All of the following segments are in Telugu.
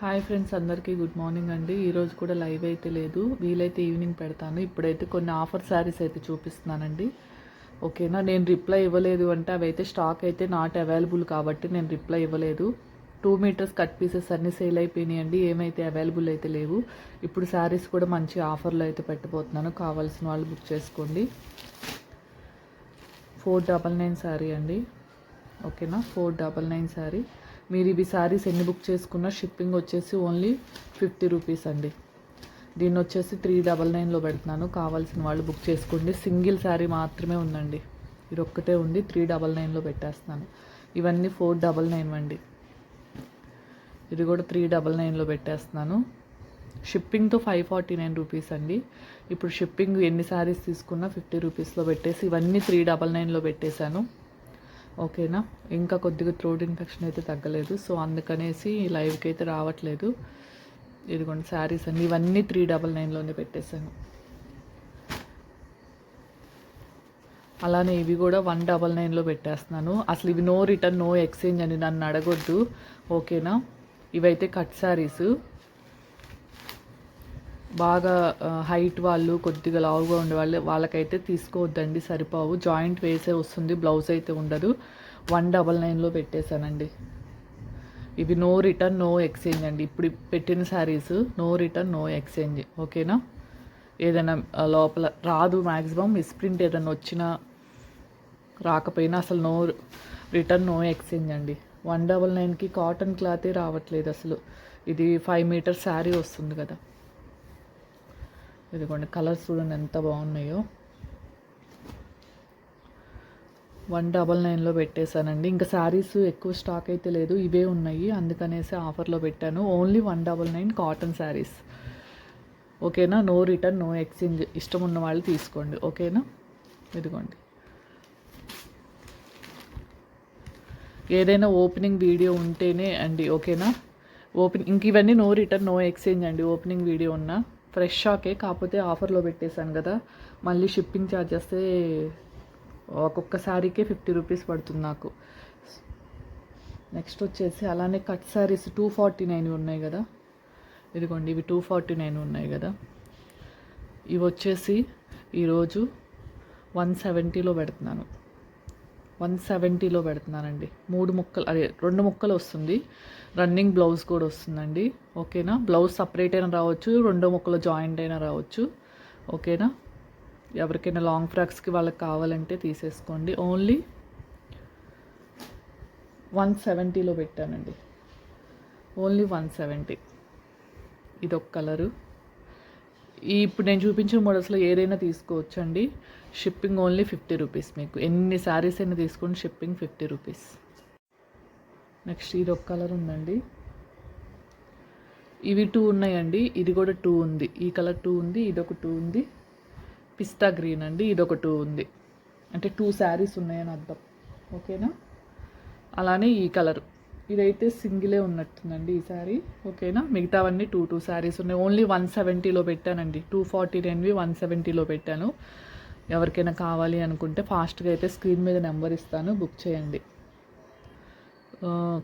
హాయ్ ఫ్రెండ్స్, అందరికీ గుడ్ మార్నింగ్ అండి. ఈరోజు కూడా లైవ్ అయితే లేదు, వీలైతే ఈవినింగ్ పెడతాను. ఇప్పుడైతే కొన్ని ఆఫర్ శారీస్ అయితే చూపిస్తున్నానండి. ఓకేనా, నేను రిప్లై ఇవ్వలేదు అంటే అవి అయితే స్టాక్ అయితే నాట్ అవైలబుల్ కాబట్టి నేను రిప్లై ఇవ్వలేదు. 2 మీటర్స్ కట్ పీసెస్ అన్నీ సేల్ అయిపోయినాయండి, ఏమైతే అవైలబుల్ అయితే లేవు. ఇప్పుడు శారీస్ కూడా మంచి ఆఫర్లో అయితే పెట్టబోతున్నాను, కావాల్సిన వాళ్ళు బుక్ చేసుకోండి. 499 శారీ అండి. ఓకేనా, 499 శారీ. మీరు ఇవి శారీస్ ఎన్ని బుక్ చేసుకున్నా షిప్పింగ్ వచ్చేసి ఓన్లీ 50 రూపీస్ అండి. దీన్ని వచ్చేసి 399లో పెడుతున్నాను, కావాల్సిన వాళ్ళు బుక్ చేసుకోండి. సింగిల్ శారీ మాత్రమే ఉందండి, ఇది ఒక్కటే ఉంది. 399లో పెట్టేస్తున్నాను. ఇవన్నీ 499 అండి, ఇది కూడా 399లో పెట్టేస్తున్నాను. షిప్పింగ్తో 549 రూపీస్ అండి. ఇప్పుడు షిప్పింగ్ ఎన్ని శారీస్ తీసుకున్నా 50 రూపీస్లో పెట్టేసి ఇవన్నీ 399లో పెట్టేశాను. ఓకేనా, ఇంకా కొద్దిగా థ్రోట్ ఇన్ఫెక్షన్ అయితే తగ్గలేదు, సో అందుకనేసి లైవ్కి అయితే రావట్లేదు. ఇదిగోండి శారీస్ అన్ని, ఇవన్నీ 399లోనే పెట్టేశాను. అలానే ఇవి కూడా 199లో పెట్టేస్తున్నాను. అసలు ఇవి నో రిటర్న్ నో ఎక్స్చేంజ్ అని నన్ను అడగొద్దు. ఓకేనా, ఇవైతే కట్ శారీస్. బాగా హైట్ వాళ్ళు, కొద్దిగా లావుగా ఉండే వాళ్ళకైతే తీసుకోవద్దండి, సరిపోవు. జాయింట్ వేసే వస్తుంది, బ్లౌజ్ అయితే ఉండదు. 199లో పెట్టేశానండి. ఇవి నో రిటర్న్ నో ఎక్స్చేంజ్ అండి. ఇప్పుడు పెట్టిన saris no return no exchange. ఓకేనా, ఏదైనా లోపల రాదు, మ్యాక్సిమం మిస్ప్రింట్ ఏదైనా వచ్చినా రాకపోయినా అసలు నో రిటర్న్ నో ఎక్స్చేంజ్ అండి. 199కి కాటన్ క్లాతే రావట్లేదు అసలు. ఇది 5 మీటర్స్ శారీ వస్తుంది కదా. ఇదిగోండి కలర్స్ చూడండి ఎంత బాగున్నాయో. 199లో పెట్టేశానండి. ఇంకా శారీస్ ఎక్కువ స్టాక్ అయితే లేదు, ఇవే ఉన్నాయి, అందుకనేసి ఆఫర్లో పెట్టాను. Only 199 cotton saris. ఓకేనా, నో రిటర్న్ నో ఎక్స్చేంజ్. ఇష్టం ఉన్న వాళ్ళు తీసుకోండి. ఓకేనా, ఇదిగోండి. ఏదైనా ఓపెనింగ్ వీడియో ఉంటేనే అండి. ఓకేనా, ఇంక ఇవన్నీ నో రిటర్న్ నో ఎక్స్చేంజ్ అండి. ఓపెనింగ్ వీడియో ఉన్నా ఫ్రెష్ స్టాకే, కాకపోతే ఆఫర్లో పెట్టేశాను కదా, మళ్ళీ షిప్పింగ్ ఛార్జ్ చేస్తే ఒక్కొక్క శారీకే 50 రూపీస్ పడుతుంది నాకు. నెక్స్ట్ వచ్చేసి అలానే కట్ శారీస్ 249 ఉన్నాయి కదా. ఇదిగోండి ఇవి 249 ఉన్నాయి కదా. ఇవి వచ్చేసి ఈరోజు 170లో పెడుతున్నాను. 170లో పెడుతున్నానండి. 3 ముక్కలు, అదే 2 ముక్కలు వస్తుంది. రన్నింగ్ బ్లౌజ్ కూడా వస్తుందండి. ఓకేనా, బ్లౌజ్ సపరేట్ అయినా రావచ్చు, 2 ముక్కలు జాయింట్ అయినా రావచ్చు. ఓకేనా, ఎవరికైనా లాంగ్ ఫ్రాక్స్కి వాళ్ళకి కావాలంటే తీసేసుకోండి. ఓన్లీ 170లో పెట్టానండి, ఓన్లీ 170. ఇదొక కలరు. ఇప్పుడు నేను చూపించిన మోడల్స్లో ఏదైనా తీసుకోవచ్చండి. Shipping only 50 rupees. మీకు ఎన్ని శారీస్ అయినా తీసుకోండి, షిప్పింగ్ 50 రూపీస్. నెక్స్ట్ ఇది ఒక కలర్ ఉందండి. ఇవి 2 ఉన్నాయండి, ఇది కూడా 2 ఉంది. ఈ కలర్ 2 ఉంది, ఇదొక 2 ఉంది. పిస్తా గ్రీన్ అండి, ఇదొక 2 ఉంది. అంటే 2 శారీస్ ఉన్నాయని అర్థం. ఓకేనా, అలానే ఈ కలర్, ఇదైతే సింగిలే ఉన్నట్టుందండి ఈ శారీ. ఓకేనా, మిగతావన్నీ 2 శారీస్ ఉన్నాయి. ఓన్లీ 170లో పెట్టానండి. 249వి 170లో పెట్టాను. ఎవరికైనా కావాలి అనుకుంటే ఫాస్ట్గా అయితే స్క్రీన్ మీద నెంబర్ ఇస్తాను, బుక్ చేయండి.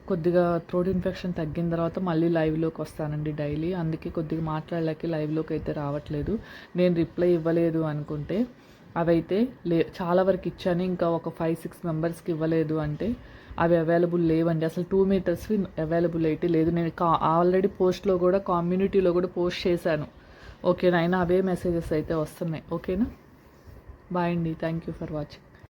కొద్దిగా థ్రోట్ ఇన్ఫెక్షన్ తగ్గిన తర్వాత మళ్ళీ లైవ్లోకి వస్తానండి డైలీ, అందుకే కొద్దిగా మాట్లాడలేక లైవ్లోకి అయితే రావట్లేదు. నేను రిప్లై ఇవ్వలేదు అనుకుంటే అవైతే చాలా వరకు ఇచ్చాను, ఇంకా ఒక 5-6 మెంబర్స్కి ఇవ్వలేదు అంటే అవి అవైలబుల్ లేవండి. అసలు 2 మీటర్స్వి అవైలబుల్ అయితే లేదు. నేను ఆల్రెడీ పోస్ట్లో కూడా, కమ్యూనిటీలో కూడా పోస్ట్ చేశాను. ఓకేనా, అయినా అవే మెసేజెస్ అయితే వస్తున్నాయి. ఓకేనా, బాయ్ అండి, థ్యాంక్ యూ ఫర్ వాచింగ్.